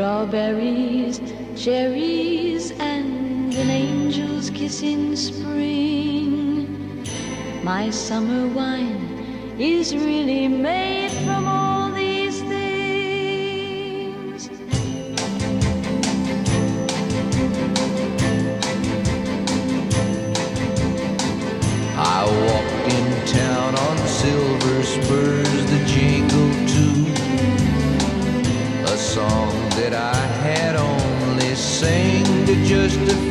Strawberries, cherries, and an angel's kiss in spring. My summer wine is really made from all these things. I walked in town on silver spurs that jingle too, a song that I had only sang to just a